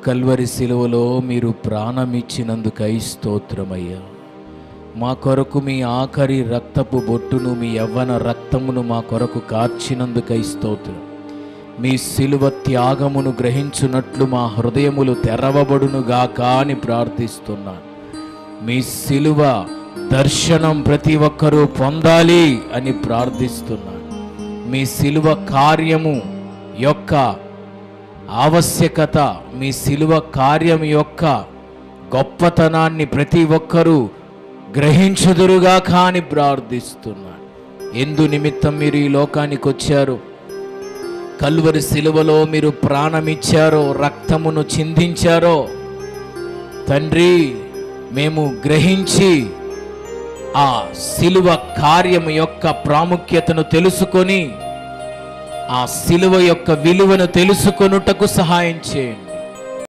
Calvary శిలువలో మీరు ప్రాణమిచ్చినందుకై స్తోత్రమయ్యా. మా కొరకు మీ ఆఖరి రక్తపు బొట్టును, మీ యవ్వన రక్తమును మా కొరకు కార్చినందుకై స్తోత్రం. మీ శిలువ త్యాగమును గ్రహించున్నట్లు మా హృదయములు తెరవబడునుగాక అని ప్రార్థిస్తున్నాను. మీ శిలువ దర్శనం ప్రతి ఒక్కరూ పొందాలి అని ప్రార్థిస్తున్నాను. మీ శిలువ కార్యము యొక్క ఆవశ్యకత, మీ శిలువ కార్యం యొక్క గొప్పతనాన్ని ప్రతి ఒక్కరూ గ్రహించుదురుగాక అని ప్రార్థిస్తున్నాను. ఎందు నిమిత్తం మీరు ఈ లోకానికి వచ్చారు, కల్వరి శిలువలో మీరు ప్రాణమిచ్చారో, రక్తమును చిందించారో తండ్రి, మేము గ్రహించి ఆ శిలువ కార్యం యొక్క ప్రాముఖ్యతను తెలుసుకొని ఆ శిలువ యొక్క విలువను తెలుసుకొనుటకు సహాయం చేయండి.